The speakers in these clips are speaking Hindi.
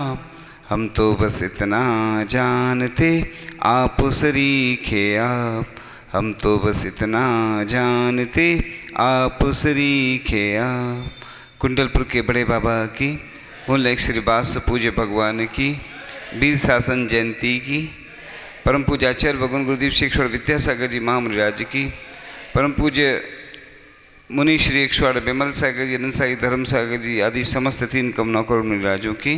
हम तो बस इतना जानते आप सरीखे आप, हम तो बस इतना जानते आप सरीखे आप। कुंडलपुर के बड़े बाबा की, मूल श्री बास पूज्य भगवान की वीर शासन जयंती की, परम पूज्य आचार्य भगवान गुरुदेव शिक्षण विद्यासागर जी महामुनिराज की, परम पूज्य मुनि श्री 108 विमल सागर जी, अनंत सागर धर्म सागर जी आदि समस्त 3 कमना करोड़ मुनिराजों की।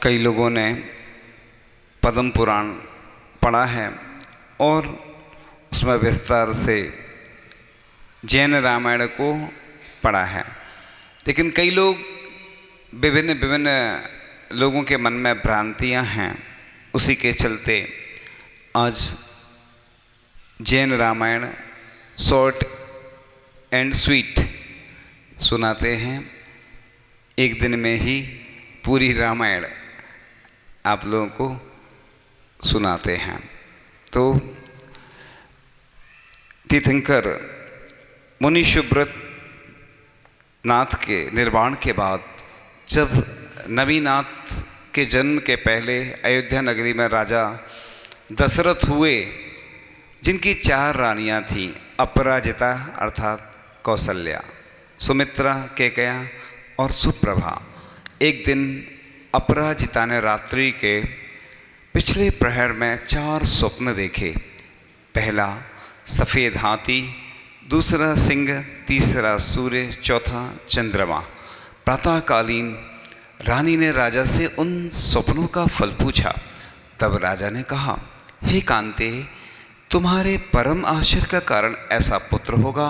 कई लोगों ने पद्म पुराण पढ़ा है और उसमें विस्तार से जैन रामायण को पढ़ा है, लेकिन कई लोग विभिन्न लोगों के मन में भ्रांतियां हैं। उसी के चलते आज Jain Ramayana short and sweet सुनाते हैं। एक दिन में ही पूरी रामायण आप लोगों को सुनाते हैं। तो तीर्थंकर मुनि सुब्रत नाथ के निर्वाण के बाद जब नवीनाथ के जन्म के पहले अयोध्या नगरी में राजा दशरथ हुए, जिनकी 4 रानियां थीं, अपराजिता अर्थात कौशल्या, सुमित्रा, केकया और सुप्रभा। एक दिन अपराजिता ने रात्रि के पिछले प्रहर में 4 स्वप्न देखे। पहला सफ़ेद हाथी, दूसरा सिंह, तीसरा सूर्य, चौथा चंद्रमा। प्रातःकालीन रानी ने राजा से उन स्वप्नों का फल पूछा। तब राजा ने कहा, हे कांते, तुम्हारे परम आश्चर्य का कारण ऐसा पुत्र होगा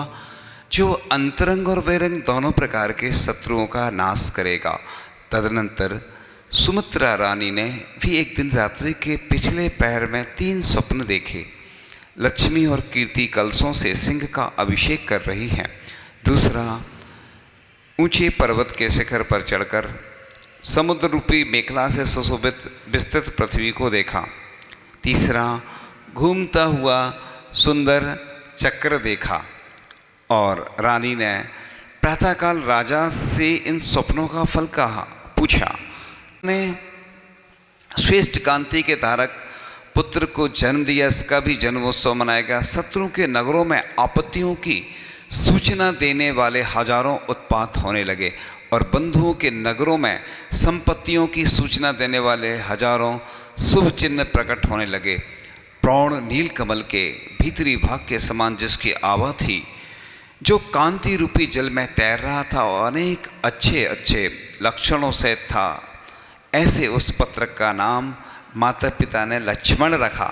जो अंतरंग और बहिरंग दोनों प्रकार के शत्रुओं का नाश करेगा। तदनंतर सुमित्रा रानी ने भी एक दिन रात्रि के पिछले पहर में 3 स्वप्न देखे। लक्ष्मी और कीर्ति कलशों से सिंह का अभिषेक कर रही हैं। दूसरा, ऊंचे पर्वत के शिखर पर चढ़कर समुद्र रूपी मेखला से सुशोभित विस्तृत पृथ्वी को देखा। तीसरा, घूमता हुआ सुंदर चक्र देखा। और रानी ने प्रातःकाल राजा से इन स्वप्नों का फल कहा पूछा। ने श्रेष्ठ कांति के धारक पुत्र को जन्म दिया, इसका भी जन्मोत्सव मनाएगा। शत्रु के नगरों में आपत्तियों की सूचना देने वाले हजारों उत्पात होने लगे और बंधुओं के नगरों में संपत्तियों की सूचना देने वाले हजारों शुभ चिन्ह प्रकट होने लगे। प्रौढ़ नीलकमल के भीतरी भाग के समान जिसकी आभा थी, जो कांति रूपी जल में तैर रहा था और अनेक अच्छे अच्छे लक्षणों से था, ऐसे उस पत्र का नाम माता पिता ने लक्ष्मण रखा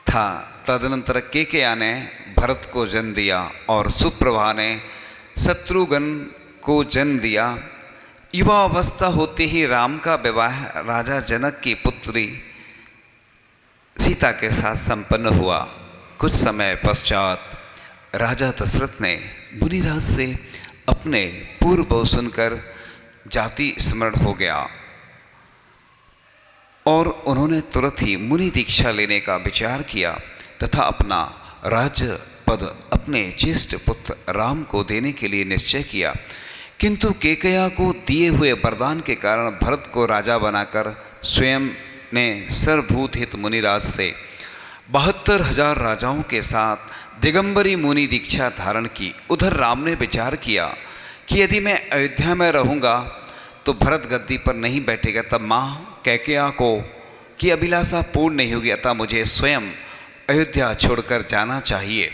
था। तदनंतर केकया ने भरत को जन्म दिया और सुप्रभा ने शत्रुघ्न को जन्म दिया। युवा अवस्था होते ही राम का विवाह राजा जनक की पुत्री सीता के साथ संपन्न हुआ। कुछ समय पश्चात राजा दशरथ ने मुनिराज से अपने पूर्व सुनकर जाति स्मरण हो गया और उन्होंने तुरंत ही मुनि दीक्षा लेने का विचार किया तथा अपना राज्य पद अपने ज्येष्ठ पुत्र राम को देने के लिए निश्चय किया। किंतु केकया को दिए हुए वरदान के कारण भरत को राजा बनाकर स्वयं ने सर्वभूत हित मुनिराज से 72,000 राजाओं के साथ दिगंबरी मुनि दीक्षा धारण की। उधर राम ने विचार किया कि यदि मैं अयोध्या में रहूँगा तो भरत गद्दी पर नहीं बैठेगा, तब माँ कैकेयी को की अभिलाषा पूर्ण नहीं होगी, अतः मुझे स्वयं अयोध्या छोड़कर जाना चाहिए।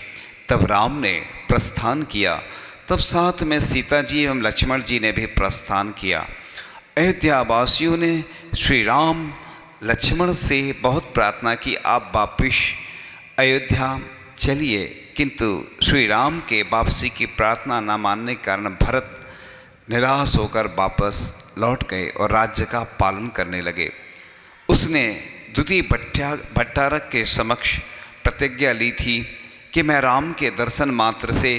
तब राम ने प्रस्थान किया। तब साथ में सीता जी एवं लक्ष्मण जी ने भी प्रस्थान किया। अयोध्या वासियों ने श्री राम लक्ष्मण से बहुत प्रार्थना की, आप वापिस अयोध्या चलिए, किंतु श्री राम के वापसी की प्रार्थना न मानने के कारण भरत निराश होकर वापस लौट गए और राज्य का पालन करने लगे। उसने द्वितीय भट्टारक के समक्ष प्रतिज्ञा ली थी कि मैं राम के दर्शन मात्र से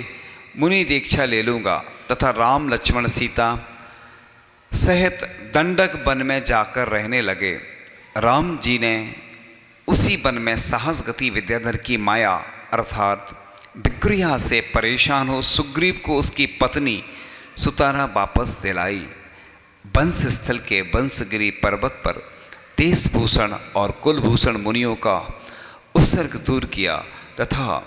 मुनि दीक्षा ले लूँगा तथा राम लक्ष्मण सीता सहित दंडक वन में जाकर रहने लगे। राम जी ने उसी वन में साहस गति विद्याधर की माया अर्थात विक्रिया से परेशान हो सुग्रीव को उसकी पत्नी सुतारा वापस दिलाई। वंश स्थल के वंशगिरी पर्वत पर देशभूषण और कुलभूषण मुनियों का उपसर्ग दूर किया तथा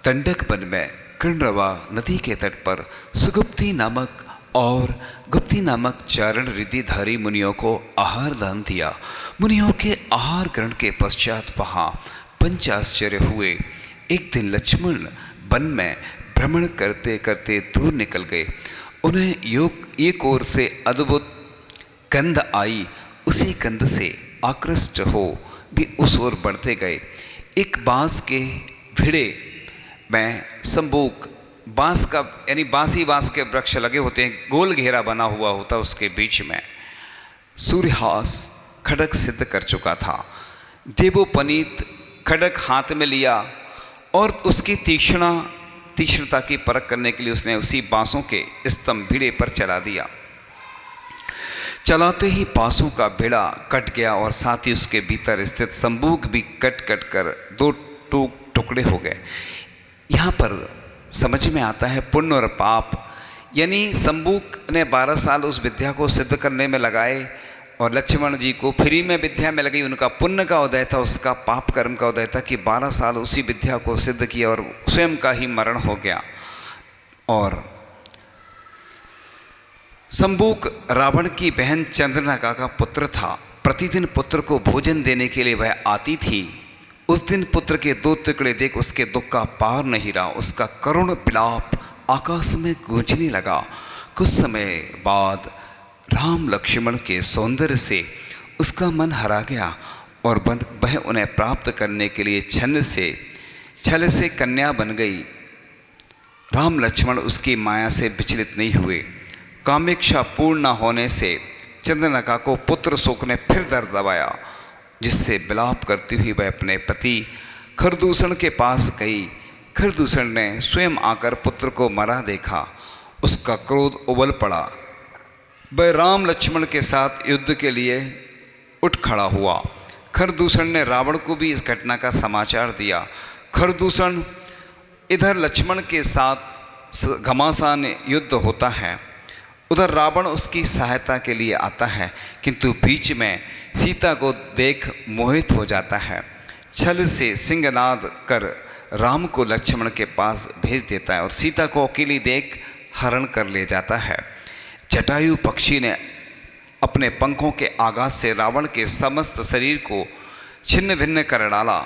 दंडक वन में कृण्रवा नदी के तट पर सुगुप्ती नामक और गुप्ती नामक चारण रिद्धिधारी मुनियों को आहार दान दिया। मुनियों के आहार ग्रहण के पश्चात वहाँ पंचाश्चर्य हुए। एक दिन लक्ष्मण वन में भ्रमण करते करते दूर निकल गए। उन्हें एक ओर से अद्भुत गंध आई। उसी गंध से आकृष्ट हो भी उस ओर बढ़ते गए। एक बांस के भिड़े में संबूक, बांस का यानी बांसी बांस के वृक्ष लगे होते हैं, गोल घेरा बना हुआ होता, उसके बीच में सूर्यहास खड्ग सिद्ध कर चुका था। देवोपनीत खड्ग हाथ में लिया और उसकी तीक्ष्णता की परख करने के लिए उसने उसी बांसों के स्तंभ भिड़े पर चला दिया। चलाते ही बांसों का भिड़ा कट गया और साथ ही उसके भीतर स्थित संबूक भी कट कर दो टुकड़े हो गए। यहाँ पर समझ में आता है पुण्य और पाप, यानी संबूक ने 12 साल उस विद्या को सिद्ध करने में लगाए और लक्ष्मण जी को फ्री में विद्या में लगी। उनका पुण्य का उदय था, उसका पाप कर्म का उदय था कि 12 साल उसी विद्या को सिद्ध किया और स्वयं का ही मरण हो गया। और संबूक रावण की बहन चंद्रनका का पुत्र था। प्रतिदिन पुत्र को भोजन देने के लिए वह आती थी। उस दिन पुत्र के 2 टुकड़े देख उसके दुख का पार नहीं रहा। उसका करुण विलाप आकाश में गूंजने लगा। कुछ समय बाद राम लक्ष्मण के सौंदर्य से उसका मन हरा गया और वह उन्हें प्राप्त करने के लिए छल से कन्या बन गई। राम लक्ष्मण उसकी माया से विचलित नहीं हुए। कामेक्षा पूर्ण न होने से चंद्रनका को पुत्र शोक ने फिर दर्द दबाया, जिससे विलाप करती हुई वह अपने पति खरदूषण के पास गई। खरदूषण ने स्वयं आकर पुत्र को मरा देखा। उसका क्रोध उबल पड़ा। वह राम लक्ष्मण के साथ युद्ध के लिए उठ खड़ा हुआ। खरदूषण ने रावण को भी इस घटना का समाचार दिया। खरदूषण इधर लक्ष्मण के साथ घमासान युद्ध होता है, उधर रावण उसकी सहायता के लिए आता है, किंतु बीच में सीता को देख मोहित हो जाता है। छल से सिंहनाद कर राम को लक्ष्मण के पास भेज देता है और सीता को अकेली देख हरण कर ले जाता है। जटायु पक्षी ने अपने पंखों के आघात से रावण के समस्त शरीर को छिन्न भिन्न कर डाला।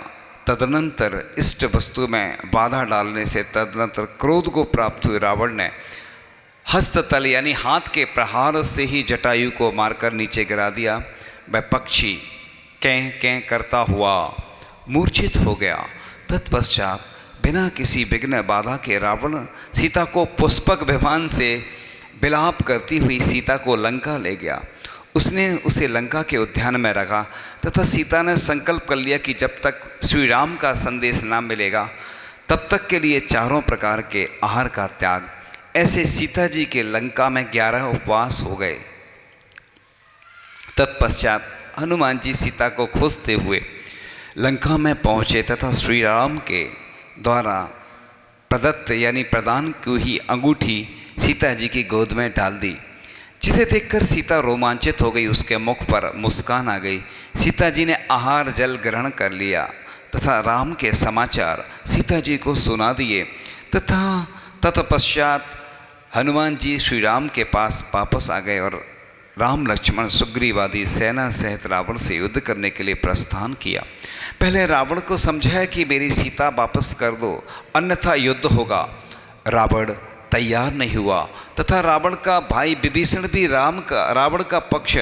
तदनंतर इष्ट वस्तु में बाधा डालने से तदनंतर क्रोध को प्राप्त हुए रावण ने हस्ततल यानी हाथ के प्रहार से ही जटायु को मारकर नीचे गिरा दिया। वह पक्षी कैं कैं करता हुआ मूर्छित हो गया। तत्पश्चात बिना किसी विघ्न बाधा के रावण सीता को पुष्पक विमान से विलाप करती हुई सीता को लंका ले गया। उसने उसे लंका के उद्यान में रखा तथा सीता ने संकल्प कर लिया कि जब तक श्री राम का संदेश ना मिलेगा तब तक के लिए चारों प्रकार के आहार का त्याग। ऐसे सीता जी के लंका में 11 उपवास हो गए। तत्पश्चात हनुमान जी सीता को खोजते हुए लंका में पहुँचे तथा श्री राम के द्वारा प्रदत्त यानी प्रदान की हुई अंगूठी सीता जी की गोद में डाल दी, जिसे देखकर सीता रोमांचित हो गई। उसके मुख पर मुस्कान आ गई। सीता जी ने आहार जल ग्रहण कर लिया तथा राम के समाचार सीता जी को सुना दिए तथा तत्पश्चात हनुमान जी श्री राम के पास वापस आ गए और राम लक्ष्मण सुग्रीव आदि सेना सहित रावण से युद्ध करने के लिए प्रस्थान किया। पहले रावण को समझाया कि मेरी सीता वापस कर दो अन्यथा युद्ध होगा। रावण तैयार नहीं हुआ तथा रावण का भाई विभीषण भी रावण का पक्ष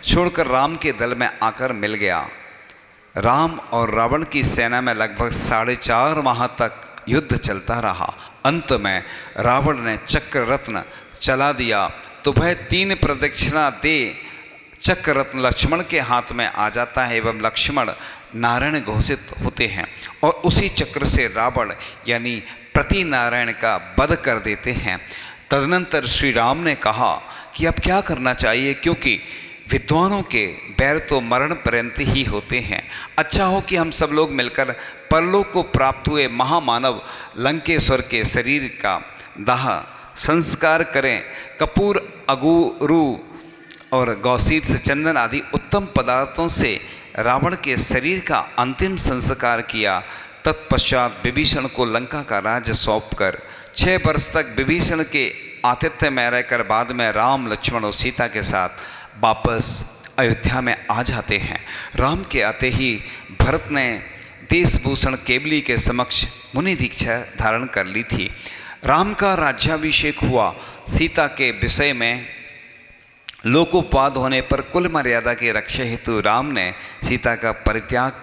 छोड़कर राम के दल में आकर मिल गया। राम और रावण की सेना में लगभग 4.5 माह तक युद्ध चलता रहा। अंत में रावण ने चक्र रत्न चला दिया तो वह 3 प्रदक्षिणा दे चक्र रत्न लक्ष्मण के हाथ में आ जाता है एवं लक्ष्मण नारायण घोषित होते हैं और उसी चक्र से रावण यानी प्रति नारायण का वध कर देते हैं। तदनंतर श्री राम ने कहा कि अब क्या करना चाहिए, क्योंकि विद्वानों के बैर तो मरण पर्यंत ही होते हैं। अच्छा हो कि हम सब लोग मिलकर परलोक को प्राप्त हुए महामानव लंकेश्वर के शरीर का दाह संस्कार करें। कपूर, अगुरु और गौसीर से चंदन आदि उत्तम पदार्थों से रावण के शरीर का अंतिम संस्कार किया। तत्पश्चात विभीषण को लंका का राज्य सौंपकर 6 वर्ष तक विभीषण के आतिथ्य में रहकर बाद में राम, लक्ष्मण और सीता के साथ वापस अयोध्या में आ जाते हैं। राम के आते ही भरत ने देशभूषण केवली के समक्ष मुनि दीक्षा धारण कर ली थी। राम का राज्याभिषेक हुआ। सीता के विषय में लोकोपवाद होने पर कुल मर्यादा की रक्षा हेतु राम ने सीता का परित्याग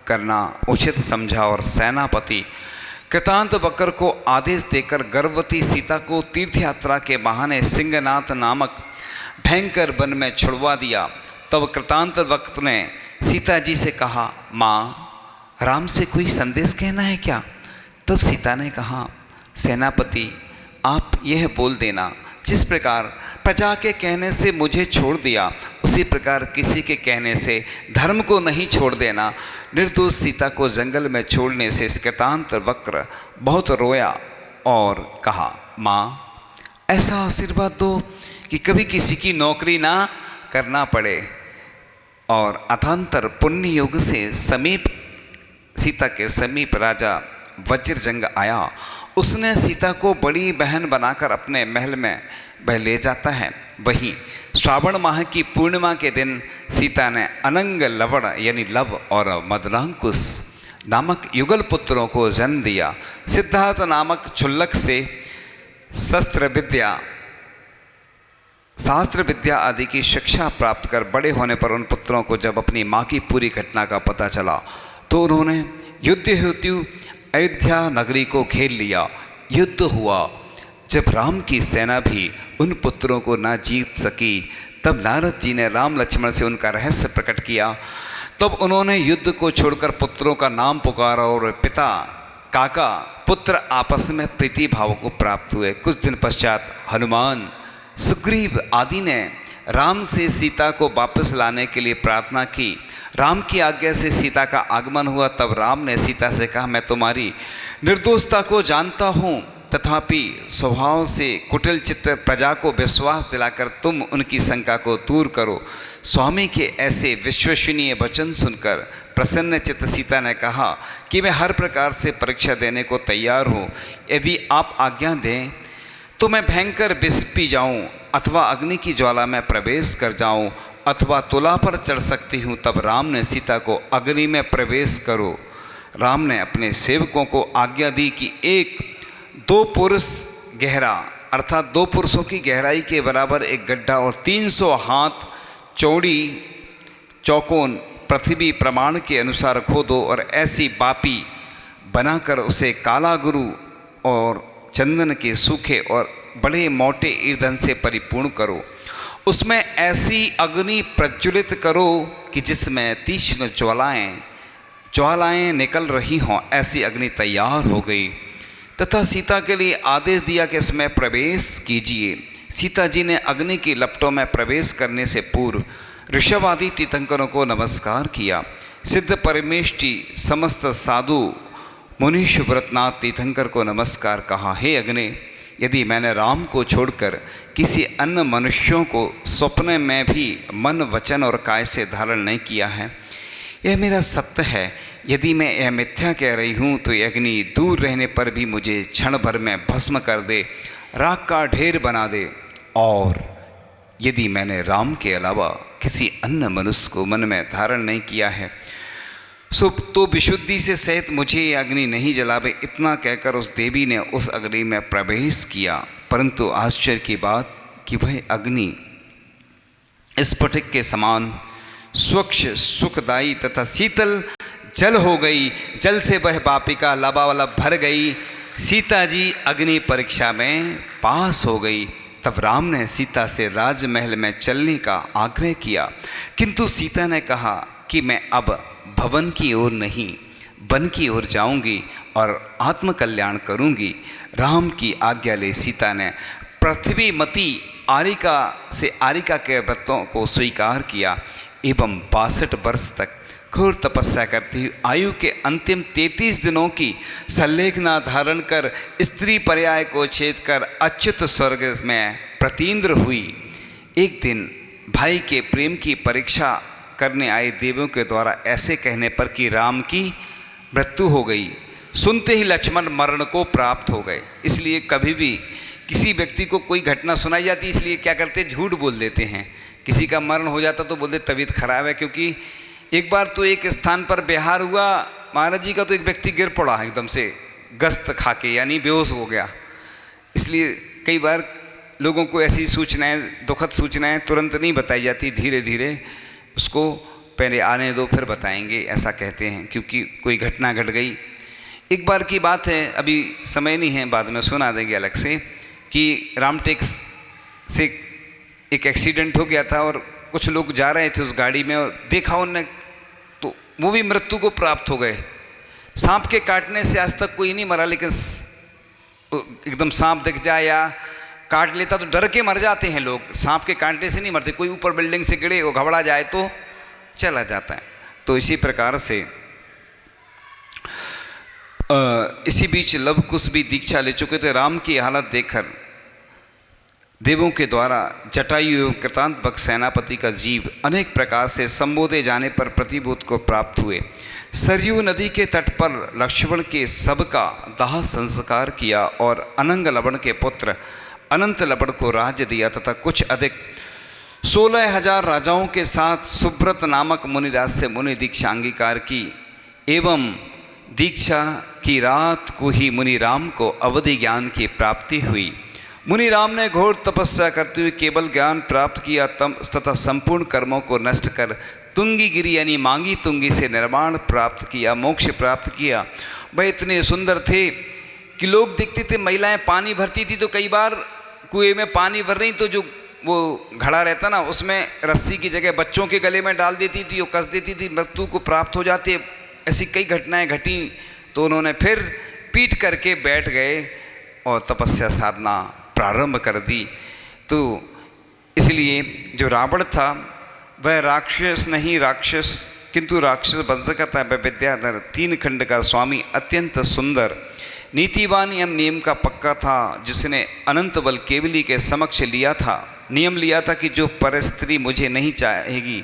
करना उचित समझा और सेनापति कृतांत वक्र को आदेश देकर गर्भवती सीता को तीर्थ यात्रा के बहाने सिंहनाथ नामक भयंकर वन में छुड़वा दिया। तब कृतांत वक्र ने सीता जी से कहा, माँ, राम से कोई संदेश कहना है क्या? तब सीता ने कहा, सेनापति, आप यह बोल देना, जिस प्रकार प्रजा के कहने से मुझे छोड़ दिया, उसी प्रकार किसी के कहने से धर्म को नहीं छोड़ देना। निर्दोष सीता को जंगल में छोड़ने से कृतांत वक्र बहुत रोया और कहा, माँ, ऐसा आशीर्वाद दो कि कभी किसी की नौकरी ना करना पड़े। और अथांतर पुण्य योग से सीता के समीप राजा वज्रजंग आया। उसने सीता को बड़ी बहन बनाकर अपने महल में वह ले जाता है। वहीं श्रावण माह की पूर्णिमा के दिन सीता ने अनंग, लवण यानी लव और मदलांकुश नामक युगल पुत्रों को जन्म दिया। सिद्धार्थ नामक क्षुल्लक से शास्त्र विद्या आदि की शिक्षा प्राप्त कर बड़े होने पर उन पुत्रों को जब अपनी माँ की पूरी घटना का पता चला तो उन्होंने युद्ध हेतु अयोध्या नगरी को घेर लिया। युद्ध हुआ। जब राम की सेना भी उन पुत्रों को ना जीत सकी, तब नारद जी ने राम लक्ष्मण से उनका रहस्य प्रकट किया। तब उन्होंने युद्ध को छोड़कर पुत्रों का नाम पुकारा और पिता, काका, पुत्र आपस में प्रीति भाव को प्राप्त हुए। कुछ दिन पश्चात हनुमान, सुग्रीव आदि ने राम से सीता को वापस लाने के लिए प्रार्थना की। राम की आज्ञा से सीता का आगमन हुआ। तब राम ने सीता से कहा, मैं तुम्हारी निर्दोषता को जानता हूँ, तथापि स्वभाव से कुटिल चित्त प्रजा को विश्वास दिलाकर तुम उनकी शंका को दूर करो। स्वामी के ऐसे विश्वसनीय वचन सुनकर प्रसन्न चित्त सीता ने कहा कि मैं हर प्रकार से परीक्षा देने को तैयार हूँ। यदि आप आज्ञा दें तो मैं भयंकर विष पी जाऊँ, अथवा अग्नि की ज्वाला में प्रवेश कर जाऊँ, अथवा तुला पर चढ़ सकती हूँ। तब राम ने सीता को अग्नि में प्रवेश करो। राम ने अपने सेवकों को आज्ञा दी कि 2 पुरुष गहरा अर्थात 2 पुरुषों की गहराई के बराबर एक गड्ढा और 300 हाथ चौड़ी चौकोन पृथ्वी प्रमाण के अनुसार खोदो और ऐसी बापी बनाकर उसे काला गुरु और चंदन के सूखे और बड़े मोटे ईंधन से परिपूर्ण करो। उसमें ऐसी अग्नि प्रज्वलित करो कि जिसमें तीक्ष्ण ज्वालाएं निकल रही हों। ऐसी अग्नि तैयार हो गई तथा सीता के लिए आदेश दिया कि इसमें प्रवेश कीजिए। सीता जी ने अग्नि की लपटों में प्रवेश करने से पूर्व ऋषभ आदि तीर्थंकरों को नमस्कार किया। सिद्ध परमेष्टि समस्त साधु मुनि शुभ्रतनाथ तीर्थंकर को नमस्कार कहा, हे अग्नि, यदि मैंने राम को छोड़कर किसी अन्य मनुष्यों को स्वप्न में भी मन, वचन और काय से धारण नहीं किया है, यह मेरा सत्य है। यदि मैं यह मिथ्या कह रही हूँ तो यह अग्नि दूर रहने पर भी मुझे क्षण भर में भस्म कर दे, राख का ढेर बना दे। और यदि मैंने राम के अलावा किसी अन्य मनुष्य को मन में धारण नहीं किया है तो विशुद्धि से सहित मुझे यह अग्नि नहीं जलावे। इतना कहकर उस देवी ने उस अग्नि में प्रवेश किया। परंतु आश्चर्य की बात कि वह अग्नि स्फटिक के समान स्वच्छ, सुखदायी तथा शीतल जल हो गई। जल से वह वापिका लबालब भर गई। सीता जी अग्नि परीक्षा में पास हो गई। तब राम ने सीता से राजमहल में चलने का आग्रह किया, किंतु सीता ने कहा कि मैं अब भवन की ओर नहीं, वन की ओर जाऊंगी और आत्मकल्याण करूंगी। राम की आज्ञा ले सीता ने पृथ्वीमती आरिका के व्रतों को स्वीकार किया एवं 62 वर्ष तक घोर तपस्या करती हुई आयु के अंतिम 33 दिनों की संलेखना धारण कर स्त्री पर्याय को छेद कर अच्युत स्वर्ग में प्रतीन्द्र हुई। एक दिन भाई के प्रेम की परीक्षा करने आए देवों के द्वारा ऐसे कहने पर कि राम की मृत्यु हो गई, सुनते ही लक्ष्मण मरण को प्राप्त हो गए। इसलिए कभी भी किसी व्यक्ति को कोई घटना सुनाई जाती, इसलिए क्या करते, झूठ बोल देते हैं। किसी का मरण हो जाता तो बोलते तबीयत खराब है, क्योंकि एक बार तो एक स्थान पर बिहार हुआ महाराज जी का, तो एक व्यक्ति गिर पड़ा एकदम से गस्त खा के, यानी बेहोश हो गया। इसलिए कई बार लोगों को ऐसी सूचनाएं, दुखद सूचनाएं तुरंत नहीं बताई जाती, धीरे धीरे उसको पहले आने दो फिर बताएंगे, ऐसा कहते हैं, क्योंकि कोई घटना घट गई। एक बार की बात है, अभी समय नहीं है, बाद में सुना देंगे अलग से, कि रामटेक से एक एक्सीडेंट हो गया था और कुछ लोग जा रहे थे उस गाड़ी में और देखा उनने तो वो भी मृत्यु को प्राप्त हो गए। सांप के काटने से आज तक कोई नहीं मरा, लेकिन एकदम सांप दिख जाए या काट लेता तो डर के मर जाते हैं लोग। सांप के काटने से नहीं मरते, कोई ऊपर बिल्डिंग से गिरे वो घबरा जाए तो चला जाता है। तो इसी प्रकार से इसी बीच लव कुश भी दीक्षा ले चुके थे। राम की हालत देखकर देवों के द्वारा जटायु एवं कृतांतबक सेनापति का जीव अनेक प्रकार से संबोधे जाने पर प्रतिभूत को प्राप्त हुए। सरयू नदी के तट पर लक्ष्मण के सबका दाह संस्कार किया और अनंग लवण के पुत्र अनंत लवण को राज्य दिया तथा कुछ अधिक 16,000 राजाओं के साथ सुब्रत नामक मुनिराज से मुनि दीक्षा अंगीकार की। एवं दीक्षा की रात को ही मुनि राम को अवधि ज्ञान की प्राप्ति हुई। मुनि राम ने घोर तपस्या करते हुए केवल ज्ञान प्राप्त किया तथा संपूर्ण कर्मों को नष्ट कर तुंगी गिरी यानी मांगी तुंगी से निर्वाण प्राप्त किया, मोक्ष प्राप्त किया। वह इतने सुंदर थे कि लोग देखते थे, महिलाएं पानी भरती थी तो कई बार कुएं में पानी भर रही तो जो वो घड़ा रहता ना उसमें रस्सी की जगह बच्चों के गले में डाल देती थी, वो कस देती थी, मृत्यु को प्राप्त हो जाती। ऐसी कई घटनाएं घटी तो उन्होंने फिर पीट करके बैठ गए और तपस्या साधना प्रारंभ कर दी। तो इसलिए जो रावण था वह राक्षस नहीं राक्षस किंतु राक्षस बंधक था। वह विद्याधर 3 खंड का स्वामी अत्यंत सुंदर नीतिवान एवं नियम का पक्का था, जिसने अनंत बल केवली के समक्ष लिया था, नियम लिया था कि जो पर स्त्री मुझे नहीं चाहेगी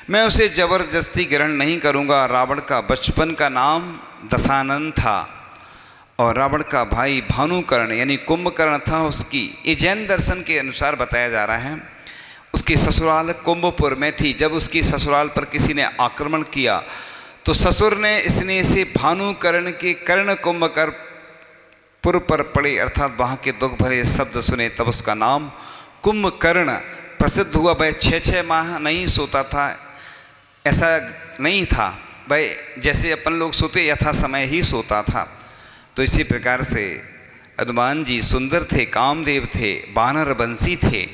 मैं उसे जबरदस्ती ग्रहण नहीं करूँगा। रावण का बचपन का नाम दशानन था और रावण का भाई भानुकर्ण यानी कुंभकर्ण था। उसकी ये जैन दर्शन के अनुसार बताया जा रहा है, उसकी ससुराल कुंभपुर में थी। जब उसकी ससुराल पर किसी ने आक्रमण किया तो ससुर ने स्नेह से भानुकर्ण के कर्ण कुंभकर्ण पुर पर पड़े, अर्थात वहाँ के दुख भरे शब्द सुने, तब उसका नाम कुंभकर्ण प्रसिद्ध हुआ। वह 6 माह नहीं सोता था, ऐसा नहीं था, वह जैसे अपन लोग सोते यथा समय ही सोता था। तो इसी प्रकार से हनुमान जी सुंदर थे, कामदेव थे, बानर बंसी थे।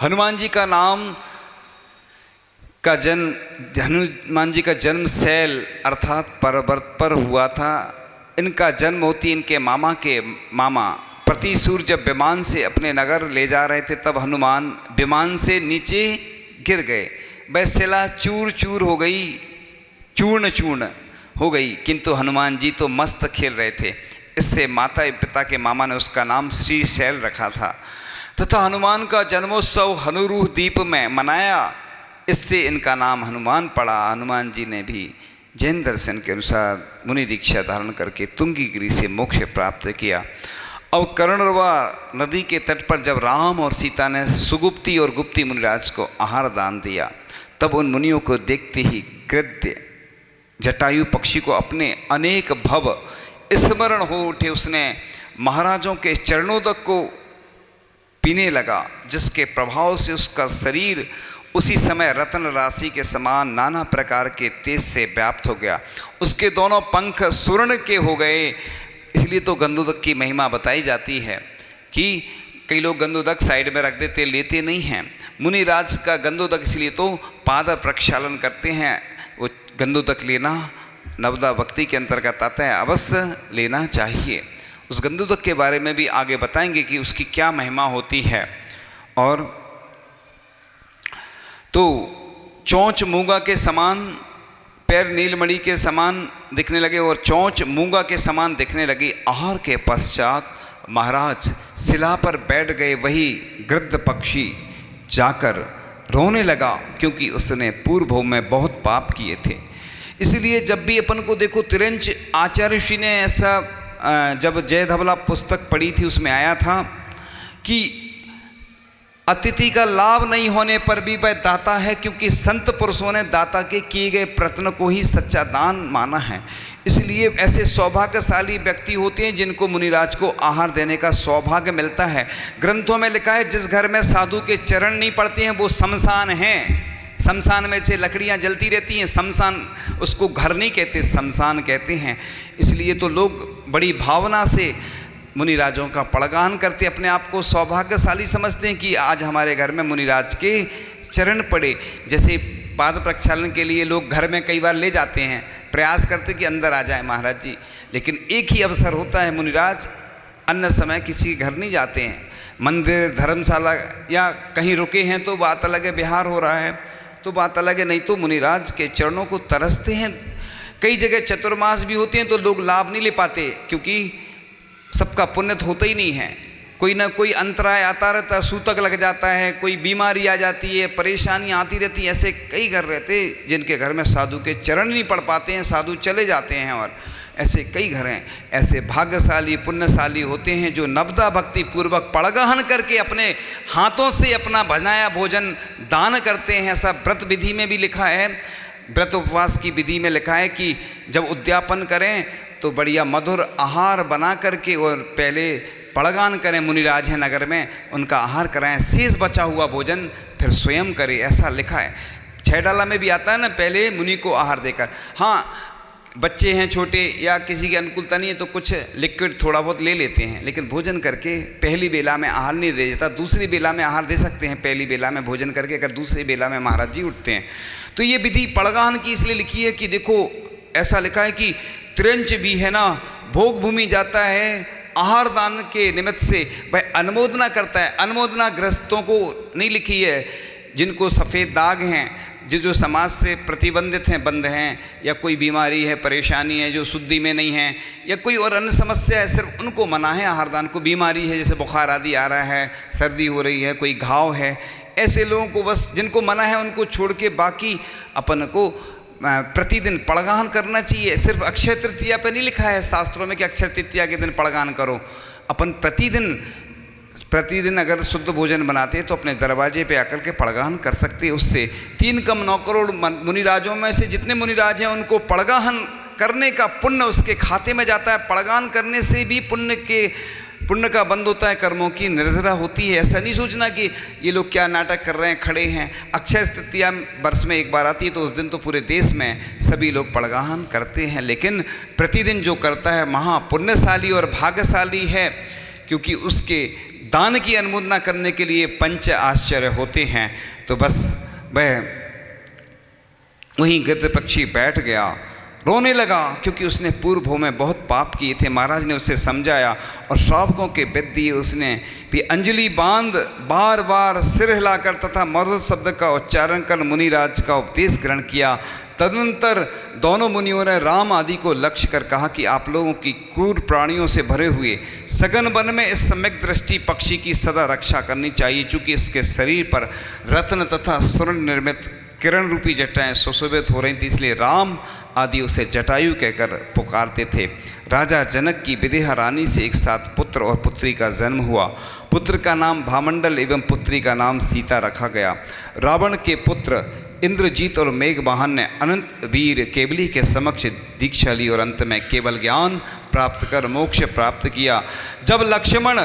हनुमान जी का हनुमान जी का जन्म शैल अर्थात पर्वत पर हुआ था। इनका जन्म होती इनके मामा के मामा प्रतिसूर जब विमान से अपने नगर ले जा रहे थे तब हनुमान विमान से नीचे गिर गए। वह शिला चूर चूर हो गई, चूर्ण चूर्ण हो गई, किंतु हनुमान जी तो मस्त खेल रहे थे। इससे माता पिता के मामा ने उसका नाम श्री शैल रखा था तथा हनुमान का जन्मोत्सव हनुरूह द्वीप में मनाया। इससे इनका नाम हनुमान पड़ा। हनुमान जी ने भी जैन दर्शन के अनुसार मुनि दीक्षा धारण करके तुंगीगिरी से मोक्ष प्राप्त किया। अब कर्णरवा नदी के तट पर जब राम और सीता ने सुगुप्ती और गुप्ती मुनिराज को आहार दान दिया तब उन मुनियों को देखते ही गृध्य जटायु पक्षी को अपने अनेक भव स्मरण हो उठे। उसने महाराजों के चरणोदक को पीने लगा, जिसके प्रभाव से उसका शरीर उसी समय रत्न राशि के समान नाना प्रकार के तेज से व्याप्त हो गया। उसके दोनों पंख स्वर्ण के हो गए। इसलिए तो गंधोदक की महिमा बताई जाती है कि कई लोग गंधोदक साइड में रख देते, लेते नहीं हैं। मुनिराज का गंधोदक इसलिए तो पाद प्रक्षालन करते हैं। वो गंधोदक लेना नवदा भक्ति के अंतर्गत आता है, अवश्य लेना चाहिए। उस गंधोदक के बारे में भी आगे बताएंगे कि उसकी क्या महिमा होती है। और तो चोंच मूंगा के समान पैर नीलमणि के समान दिखने लगे और चोंच मूंगा के समान दिखने लगी। आहार के पश्चात महाराज शिला पर बैठ गए। वही गृद्ध पक्षी जाकर रोने लगा, क्योंकि उसने पूर्व भोग में बहुत पाप किए थे। इसलिए जब भी अपन को देखो, तिरंज आचार्य श्री ने ऐसा, जब जय धवला पुस्तक पढ़ी थी उसमें आया था कि अतिथि का लाभ नहीं होने पर भी वह दाता है, क्योंकि संत पुरुषों ने दाता के किए गए प्रयत्न को ही सच्चा दान माना है। इसलिए ऐसे सौभाग्यशाली व्यक्ति होते हैं जिनको मुनिराज को आहार देने का सौभाग्य मिलता है। ग्रंथों में लिखा है, जिस घर में साधु के चरण नहीं पड़ते हैं वो शमशान हैं। शमशान में से लकड़ियां जलती रहती हैं, शमशान उसको घर नहीं कहते, शमशान कहते हैं। इसलिए तो लोग बड़ी भावना से मुनिराजों का पड़गान करते, अपने आप को सौभाग्यशाली समझते हैं कि आज हमारे घर में मुनिराज के चरण पड़े। जैसे पाद प्रक्षालन के लिए लोग घर में कई बार ले जाते हैं, प्रयास करते कि अंदर आ जाए महाराज जी, लेकिन एक ही अवसर होता है, मुनिराज अन्य समय किसी घर नहीं जाते हैं। मंदिर, धर्मशाला या कहीं रुके हैं तो बात अलग है, बिहार हो रहा है तो बात अलग है, नहीं तो मुनिराज के चरणों को तरसते हैं। कई जगह चतुर्मास भी होते हैं तो लोग लाभ नहीं ले पाते, क्योंकि सबका पुण्य तो होता ही नहीं है। कोई ना कोई अंतराय आता रहता है, सूतक लग जाता है, कोई बीमारी आ जाती है, परेशानियाँ आती रहती हैं। ऐसे कई घर रहते जिनके घर में साधु के चरण नहीं पड़ पाते हैं, साधु चले जाते हैं, और ऐसे कई घर हैं। ऐसे भाग्यशाली पुण्यशाली होते हैं जो नवदा भक्ति पूर्वक पड़गहन करके अपने हाथों से अपना बनाया भोजन दान करते हैं। ऐसा व्रत विधि में भी लिखा है, व्रत उपवास की विधि में लिखा है कि जब उद्यापन करें तो बढ़िया मधुर आहार बना करके और पहले पड़गान करें, मुनिराज हैं नगर में, उनका आहार कराएं, शेष बचा हुआ भोजन फिर स्वयं करें, ऐसा लिखा है। 6 डाला में भी आता है ना, पहले मुनि को आहार देकर। हाँ, बच्चे हैं छोटे या किसी की अनुकूलता नहीं है तो कुछ लिक्विड थोड़ा बहुत ले लेते हैं, लेकिन भोजन करके पहली बेला में आहार नहीं दे जाता। दूसरी बेला में आहार दे सकते हैं, पहली बेला में भोजन करके, अगर दूसरी बेला में महाराज जी उठते हैं। तो ये विधि पड़गान की इसलिए लिखी है कि देखो, ऐसा लिखा है कि त्रिंच भी है ना, भोग भूमि जाता है आहार दान के निमित्त से, वह अनुमोदना करता है। अनुमोदना ग्रस्तों को नहीं लिखी है, जिनको सफ़ेद दाग हैं, जो समाज से प्रतिबंधित हैं, बंद हैं, या कोई बीमारी है, परेशानी है, जो शुद्धि में नहीं है, या कोई और अन्य समस्या है, सिर्फ उनको मना है आहार दान को। बीमारी है, जैसे बुखार आदि आ रहा है, सर्दी हो रही है, कोई घाव है, ऐसे लोगों को बस जिनको मना है उनको छोड़ के बाकी अपन को प्रतिदिन पड़गान करना चाहिए। सिर्फ अक्षय तृतीया पे नहीं लिखा है शास्त्रों में कि अक्षय तृतीया के दिन पड़गान करो। अपन प्रतिदिन अगर शुद्ध भोजन बनाते हैं तो अपने दरवाजे पे आकर के पड़गान कर सकते हैं। उससे 3 कम 9 करोड़ मुनिराजों में से जितने मुनिराज हैं उनको पड़गान करने का पुण्य उसके खाते में जाता है। पड़गान करने से भी पुण्य का बंद होता है, कर्मों की निर्जरा होती है। ऐसा नहीं सोचना कि ये लोग क्या नाटक कर रहे हैं, खड़े हैं। अक्षय तृतीया वर्ष में एक बार आती है तो उस दिन तो पूरे देश में सभी लोग पड़गान करते हैं, लेकिन प्रतिदिन जो करता है महापुण्यशाली और भाग्यशाली है, क्योंकि उसके दान की अनुमोदना करने के लिए पंच आश्चर्य होते हैं। तो बस वह वहीं गद्द पक्षी बैठ गया, रोने लगा, क्योंकि उसने पूर्व भोग में बहुत पाप किए थे। महाराज ने उसे समझाया और श्रावकों के वेद दिए। उसने भी अंजलि बांध बार बार सिर हिलाकर तथा मधुर शब्द का उच्चारण कर मुनिराज का उपदेश ग्रहण किया। तदनंतर दोनों मुनियों ने राम आदि को लक्ष्य कर कहा कि आप लोगों की क्रूर प्राणियों से भरे हुए सघन वन में इस सम्यक दृष्टि पक्षी की सदा रक्षा करनी चाहिए, चूँकि इसके शरीर पर रत्न तथा स्वर्ण निर्मित किरण रूपी जटाएं सुशोभित हो रही थी, इसलिए राम आदि उसे जटायु कहकर पुकारते थे। राजा जनक की विदेहा रानी से एक साथ पुत्र और पुत्री का जन्म हुआ। पुत्र का नाम भामंडल एवं पुत्री का नाम सीता रखा गया। रावण के पुत्र इंद्रजीत और मेघवाहन ने अनंत वीर केवली के समक्ष दीक्षा ली और अंत में केवल ज्ञान प्राप्त कर मोक्ष प्राप्त किया। जब लक्ष्मण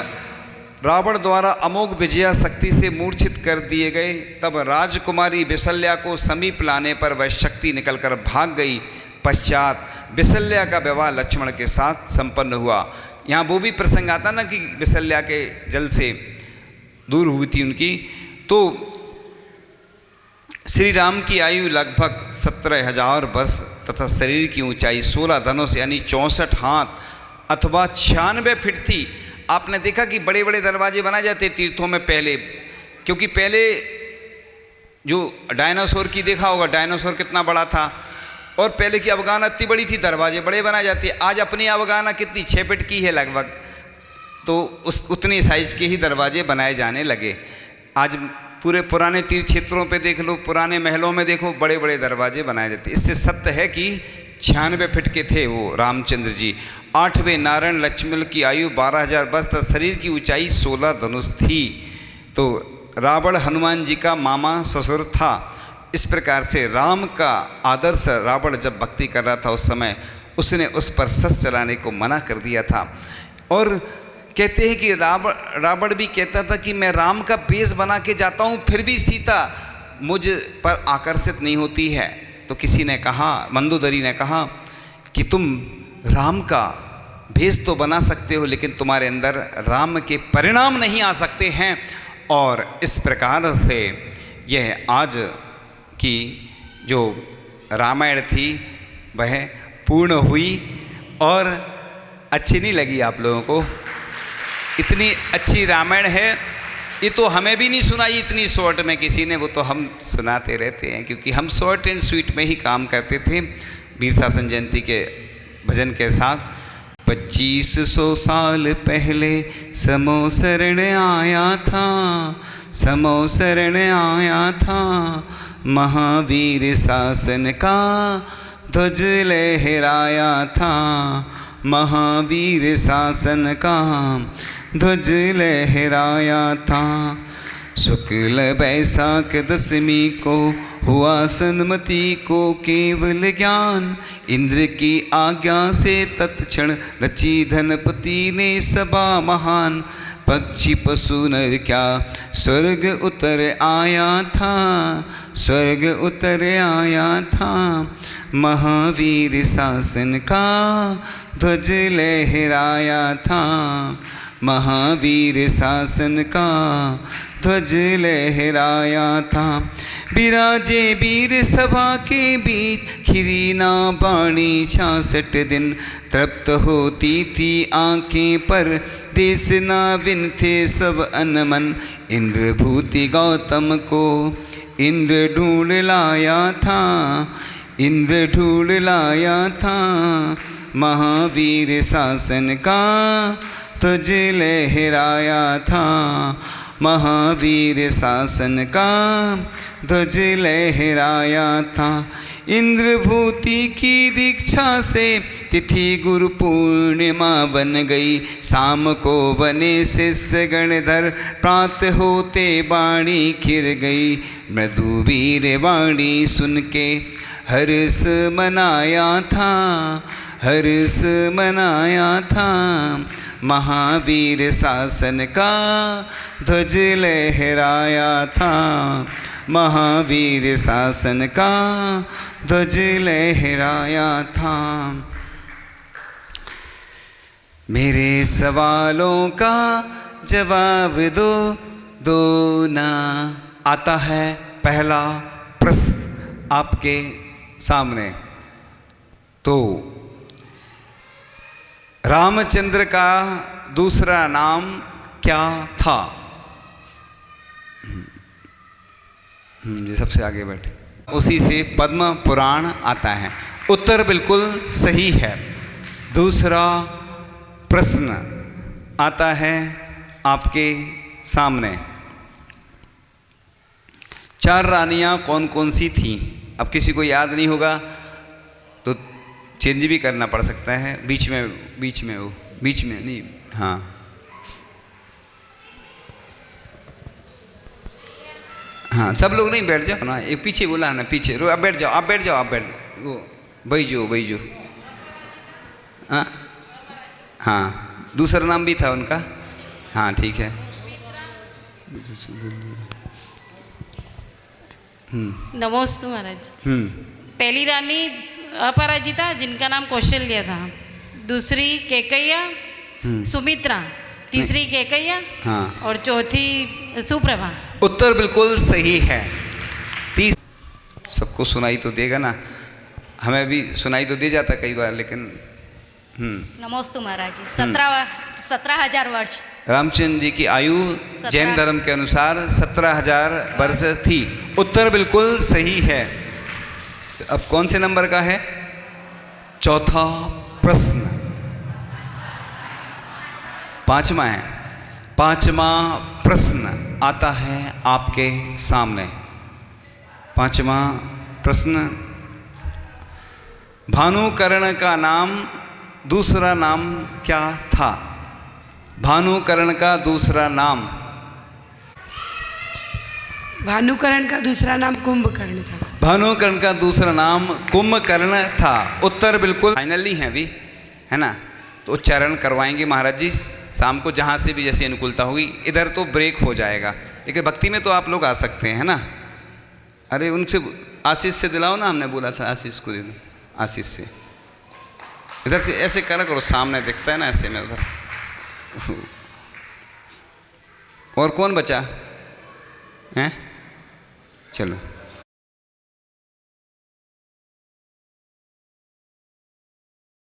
रावण द्वारा अमोघ विजया शक्ति से मूर्छित कर दिए गए, तब राजकुमारी विशल्या को समीप लाने पर वह शक्ति निकलकर भाग गई। पश्चात विशल्या का विवाह लक्ष्मण के साथ संपन्न हुआ। यहाँ वो भी प्रसंग आता ना कि विशल्या के जल से दूर हुई थी उनकी। तो श्री राम की आयु लगभग 17,000 वर्ष तथा शरीर की ऊंचाई 16 धनुष यानी 64 हाथ अथवा 96 फीट थी। आपने देखा कि बड़े बड़े दरवाजे बनाए जाते तीर्थों में पहले, क्योंकि पहले जो डायनासोर की देखा होगा, डायनासोर कितना बड़ा था, और पहले की अवगाहना इतनी बड़ी थी, दरवाजे बड़े बनाए जाते हैं। आज अपनी अवगाहना कितनी 6 फीट की है लगभग, तो उस उतनी साइज के ही दरवाजे बनाए जाने लगे। आज पूरे पुराने तीर्थ क्षेत्रों पे देख लो, पुराने महलों में देखो, बड़े बड़े दरवाजे बनाए जाते। इससे सत्य है कि 96 फीट के थे वो रामचंद्र जी। 8वें नारायण लक्ष्मण की आयु 12,000 वर्ष तथा शरीर की ऊंचाई 16 धनुष थी। तो रावण हनुमान जी का मामा ससुर था। इस प्रकार से राम का आदर्श रावण जब भक्ति कर रहा था उस समय उसने उस पर शस्त्र चलाने को मना कर दिया था। और कहते हैं कि रावण भी कहता था कि मैं राम का वेश बना के जाता हूँ फिर भी सीता मुझ पर आकर्षित नहीं होती है। तो किसी ने कहा, मंदोदरी ने कहा कि तुम राम का भेष तो बना सकते हो लेकिन तुम्हारे अंदर राम के परिणाम नहीं आ सकते हैं। और इस प्रकार से यह आज की जो रामायण थी वह पूर्ण हुई। और अच्छी नहीं लगी आप लोगों को? इतनी अच्छी रामायण है, ये तो हमें भी नहीं सुनाई इतनी शॉर्ट में किसी ने, वो तो हम सुनाते रहते हैं क्योंकि हम शॉर्ट एंड स्वीट में ही काम करते थे वीर शासन जयंती के भजन के साथ। 2500 साल पहले समो शरण आया था, समो शरण आया था, महावीर शासन का ध्वज लहराया था, महावीर शासन का ध्वज लहराया था। शुक्ल बैसाख दशमी को हुआ सन्मति को केवल ज्ञान, इंद्र की आज्ञा से तत्क्षण रची धनपति ने सभा महान। पक्षी पशु नर क्या स्वर्ग उतर आया था, स्वर्ग उतर आया था, महावीर शासन का ध्वज लहराया था, महावीर शासन का ध्वज लहराया था। विराजे वीर सभा के बीच खिरी ना बाणी 66 दिन, तृप्त होती थी आँखें पर देश ना बिन थे सब अनमन। इंद्र भूति गौतम को इंद्र ढूंढ लाया था, इंद्र ढूंढ लाया था, महावीर शासन का ध्वज लहराया था, महावीर शासन का ध्वज लहराया था। इंद्रभूति की दीक्षा से तिथि गुरु पूर्णिमा बन गई, शाम को बने शिष्य गणधर, प्रात होते वाणी खिर गई। मृदुवीर वाणी सुन के हर्ष मनाया था, हर्ष मनाया था, महावीर शासन का ध्वज लहराया था, महावीर शासन का ध्वज लहराया था। मेरे सवालों का जवाब दो, दो ना। आता है पहला प्रश्न आपके सामने। तो रामचंद्र का दूसरा नाम क्या था? जी सबसे आगे बैठे, उसी से पद्म पुराण आता है। उत्तर बिल्कुल सही है। दूसरा प्रश्न आता है आपके सामने। 4 रानियां कौन कौन सी थीं? अब किसी को याद नहीं होगा तो चेंज भी करना पड़ सकता है। बीच में वो बीच में नहीं, हाँ हाँ सब लोग नहीं बैठ जाओ ना, एक पीछे बोला ना, पीछे रो, अब बैठ जाओ, आप बैठ जाओ, आप बैठ जाओ, वो बैजो हाँ हाँ। दूसरा नाम भी था उनका, हाँ ठीक है। नमोस्तु महाराज। पहली रानी अपराजिता जिनका नाम कौशल्या था, दूसरी केकैया सुमित्रा, तीसरी केकैया, हाँ, और चौथी सुप्रभा। उत्तर बिल्कुल सही है। सबको सुनाई तो देगा ना, हमें भी सुनाई तो दे जाता कई बार, लेकिन नमोस्तु महाराज जी। 17,000 वर्ष रामचंद्र जी की आयु जैन धर्म के अनुसार 17,000 वर्ष थी। उत्तर बिल्कुल सही है। अब कौन से नंबर का है? चौथा प्रश्न, पांचवा है। पांचवा प्रश्न आता है आपके सामने। पांचवा प्रश्न, भानुकर्ण का नाम दूसरा नाम क्या था? भानुकर्ण का दूसरा नाम। भानुकर्ण का दूसरा नाम कुंभकर्ण था। भानुकर्ण का दूसरा नाम कुंभकर्ण था। उत्तर बिल्कुल फाइनल नहीं है अभी, है ना? तो उच्चारण करवाएंगे महाराज जी शाम को, जहाँ से भी जैसी अनुकूलता होगी। इधर तो ब्रेक हो जाएगा, लेकिन भक्ति में तो आप लोग आ सकते हैं ना। अरे उनसे आशीष से दिलाओ ना, हमने बोला था आशीष को दे दो। आशीष से इधर से ऐसे करा करो, सामने दिखता है ना, ऐसे में उधर। और कौन बचा है? चलो